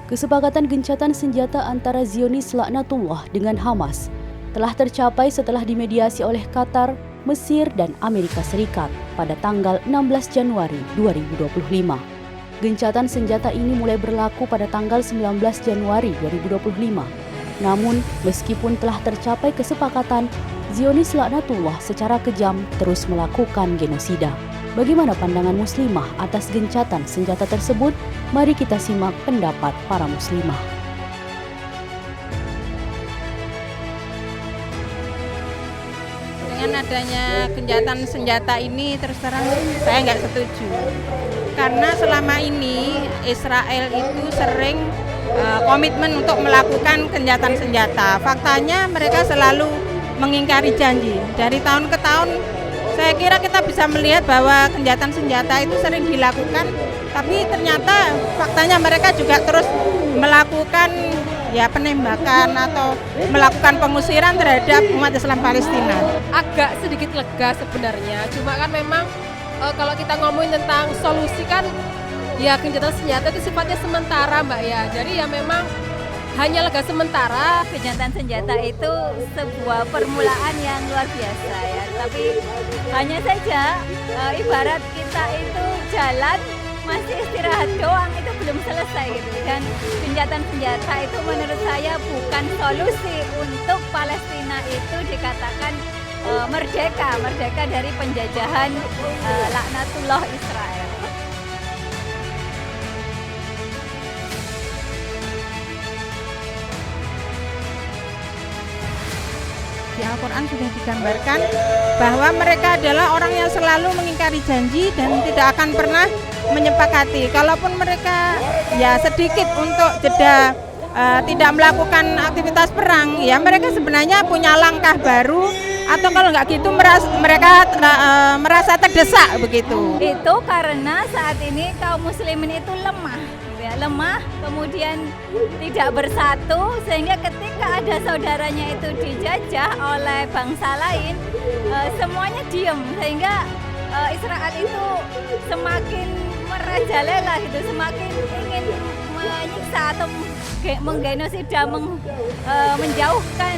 Kesepakatan gencatan senjata antara Zionis laknatullah dengan Hamas telah tercapai setelah dimediasi oleh Qatar, Mesir, dan Amerika Serikat pada tanggal 16 Januari 2025. Gencatan senjata ini mulai berlaku pada tanggal 19 Januari 2025. Namun, meskipun telah tercapai kesepakatan, Zionis laknatullah secara kejam terus melakukan genosida. Bagaimana pandangan muslimah atas gencatan senjata tersebut? Mari kita simak pendapat para muslimah. Dengan adanya gencatan senjata ini terus terang saya nggak setuju. Karena selama ini Israel itu sering komitmen untuk melakukan gencatan senjata. Faktanya mereka selalu mengingkari janji. Dari tahun ke tahun saya kira kita bisa melihat bahwa gencatan senjata itu sering dilakukan, tapi ternyata faktanya mereka juga terus melakukan penembakan atau melakukan pengusiran terhadap umat Islam Palestina. Agak sedikit lega sebenarnya, cuma kan memang kalau kita ngomongin tentang solusi kan ya gencatan senjata itu sifatnya sementara Mbak ya, jadi ya memang hanya lega sementara. Gencatan senjata itu sebuah permulaan yang luar biasa ya, tapi hanya saja ibarat kita itu jalan masih istirahat doang, itu belum selesai gitu. Dan gencatan senjata itu menurut saya bukan solusi untuk Palestina itu dikatakan merdeka dari penjajahan laknatullah Israel. Di Al-Quran sudah digambarkan bahwa mereka adalah orang yang selalu mengingkari janji dan tidak akan pernah menyepakati. Kalaupun mereka sedikit untuk jeda tidak melakukan aktivitas perang, ya mereka sebenarnya punya langkah baru, atau kalau nggak gitu mereka merasa terdesak begitu. Itu karena saat ini kaum muslimin itu lemah, kemudian tidak bersatu, sehingga ketika ada saudaranya itu dijajah oleh bangsa lain, semuanya diam, sehingga Israel itu semakin merajalela gitu, semakin ingin menyiksa atau menggenosida, menjauhkan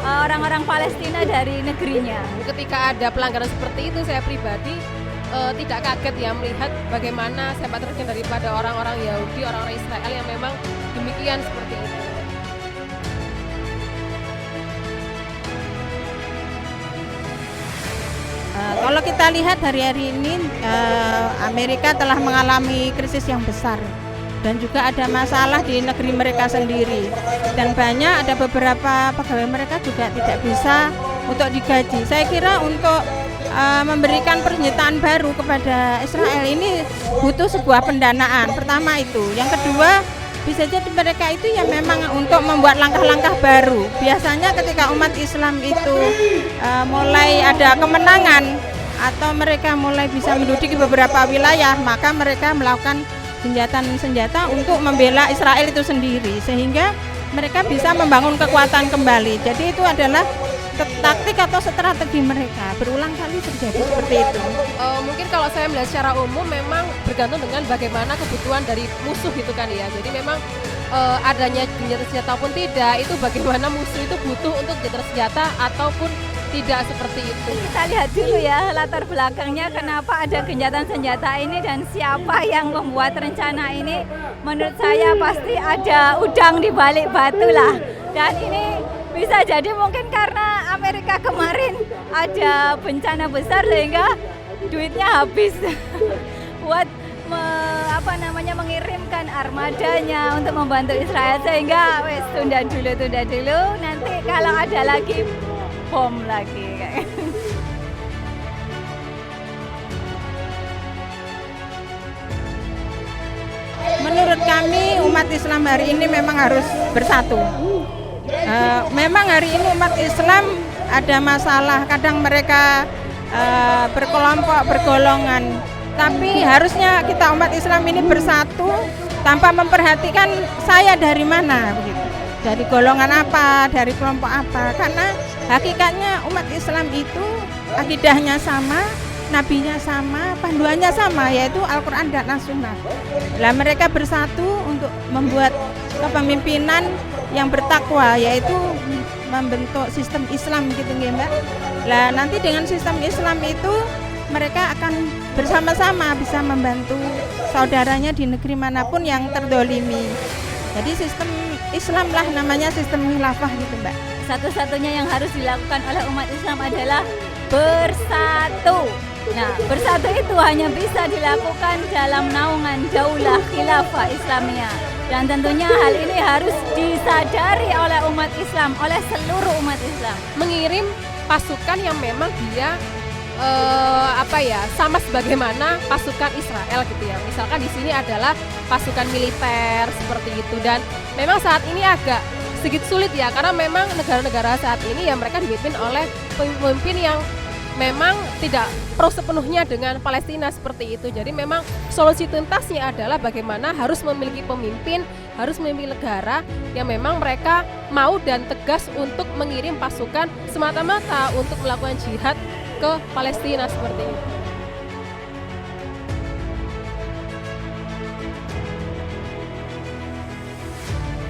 orang-orang Palestina dari negerinya. Ketika ada pelanggaran seperti itu, saya pribadi tidak kaget ya melihat bagaimana sepak terjang daripada orang-orang Yahudi, orang-orang Israel yang memang demikian seperti itu. Kalau kita lihat hari-hari ini Amerika telah mengalami krisis yang besar dan juga ada masalah di negeri mereka sendiri, dan banyak ada beberapa pegawai mereka juga tidak bisa untuk digaji. Saya kira untuk memberikan pernyataan baru kepada Israel ini butuh sebuah pendanaan. Pertama itu, yang kedua bisa jadi mereka itu ya memang untuk membuat langkah-langkah baru. Biasanya ketika umat Islam itu mulai ada kemenangan atau mereka mulai bisa menduduki beberapa wilayah, maka mereka melakukan gencatan senjata untuk membela Israel itu sendiri, sehingga mereka bisa membangun kekuatan kembali. Jadi itu adalah taktik atau strategi mereka, berulang kali terjadi seperti itu. Mungkin kalau saya melihat secara umum memang bergantung dengan bagaimana kebutuhan dari musuh itu kan ya. Jadi memang adanya gencatan senjata pun tidak, itu bagaimana musuh itu butuh untuk gencatan senjata ataupun tidak seperti itu. Kita lihat dulu ya latar belakangnya kenapa ada gencatan senjata ini dan siapa yang membuat rencana ini. Menurut saya pasti ada udang di balik batu lah. Dan ini bisa jadi mungkin karena Amerika kemarin ada bencana besar sehingga duitnya habis buat mengirimkan armadanya untuk membantu Israel, sehingga tunda dulu, nanti kalau ada lagi bom lagi kayak. Menurut kami umat Islam hari ini memang harus bersatu. Memang hari ini umat Islam ada masalah, kadang mereka berkelompok, bergolongan, tapi harusnya kita umat Islam ini bersatu tanpa memperhatikan saya dari mana begitu, dari golongan apa, dari kelompok apa, karena hakikatnya umat Islam itu akidahnya sama, nabinya sama, panduannya sama, yaitu Al-Quran dan As-Sunnah. Nah, mereka bersatu untuk membuat kepemimpinan yang bertakwa, yaitu membentuk sistem Islam gitu ya Mbak. Nah, nanti dengan sistem Islam itu mereka akan bersama-sama bisa membantu saudaranya di negeri manapun yang terdolimi. Jadi sistem Islam lah namanya sistem khilafah gitu Mbak. Satu-satunya yang harus dilakukan oleh umat Islam adalah bersatu. Nah, bersatu itu hanya bisa dilakukan dalam naungan daulah khilafah Islamiyah. Dan tentunya hal ini harus disadari oleh umat Islam, oleh seluruh umat Islam. Mengirim pasukan yang memang dia sama sebagaimana pasukan Israel gitu ya. Misalkan di sini adalah pasukan militer seperti itu, dan memang saat ini agak sedikit sulit ya, karena memang negara-negara saat ini ya mereka dipimpin oleh pemimpin yang memang tidak pro sepenuhnya dengan Palestina seperti itu. Jadi memang solusi tuntasnya adalah bagaimana harus memiliki pemimpin, harus memiliki negara yang memang mereka mau dan tegas untuk mengirim pasukan semata-mata untuk melakukan jihad ke Palestina seperti itu.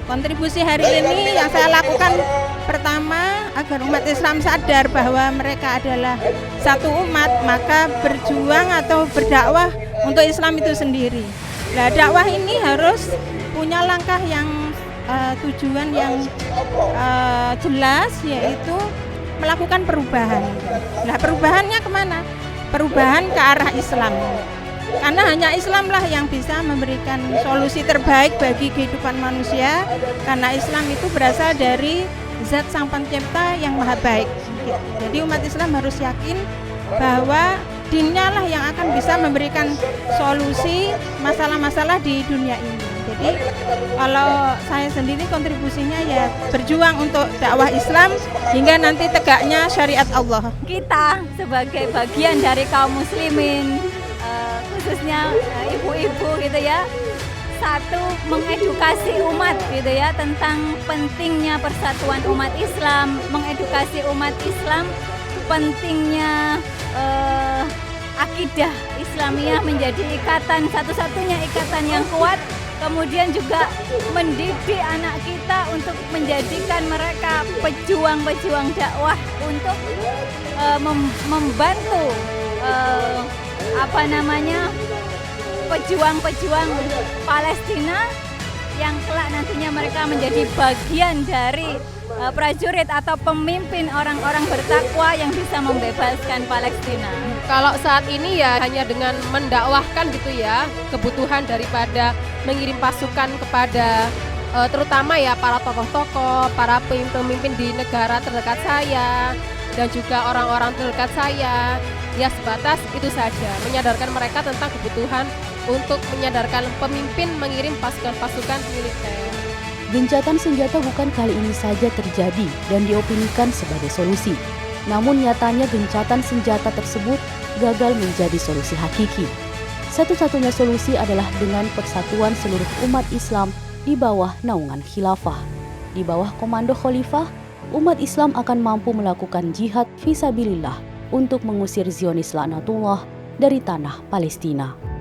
Kontribusi hari ini yang saya lakukan pertama agar umat Islam sadar bahwa mereka adalah satu umat, maka berjuang atau berdakwah untuk Islam itu sendiri. Nah, dakwah ini harus punya langkah yang tujuan yang jelas, yaitu melakukan perubahan. Nah, perubahannya kemana? Perubahan ke arah Islam. Karena hanya Islamlah yang bisa memberikan solusi terbaik bagi kehidupan manusia, karena Islam itu berasal dari Zat Sang Pencipta yang Maha Baik. Jadi umat Islam harus yakin bahwa dinnya lah yang akan bisa memberikan solusi masalah-masalah di dunia ini. Jadi kalau saya sendiri kontribusinya ya berjuang untuk dakwah Islam hingga nanti tegaknya syariat Allah. Kita sebagai bagian dari kaum muslimin, khususnya ibu-ibu gitu ya, satu, mengedukasi umat gitu ya tentang pentingnya persatuan umat Islam, mengedukasi umat Islam pentingnya akidah Islamiyah menjadi ikatan, satu-satunya ikatan yang kuat. Kemudian juga mendidik anak kita untuk menjadikan mereka pejuang-pejuang dakwah untuk membantu pejuang-pejuang Palestina yang kelak nantinya mereka menjadi bagian dari prajurit atau pemimpin orang-orang bertakwa yang bisa membebaskan Palestina. Kalau saat ini ya hanya dengan mendakwahkan gitu ya, kebutuhan daripada mengirim pasukan kepada terutama ya para tokoh-tokoh, para pemimpin di negara terdekat saya dan juga orang-orang terdekat saya, ya sebatas itu saja, menyadarkan mereka tentang kebutuhan untuk menyadarkan pemimpin mengirim pasukan-pasukan militer. Gencatan senjata bukan kali ini saja terjadi dan diopinikan sebagai solusi. Namun nyatanya gencatan senjata tersebut gagal menjadi solusi hakiki. Satu-satunya solusi adalah dengan persatuan seluruh umat Islam di bawah naungan khilafah. Di bawah komando khalifah, umat Islam akan mampu melakukan jihad fisabilillah untuk mengusir Zionis laknatullah dari tanah Palestina.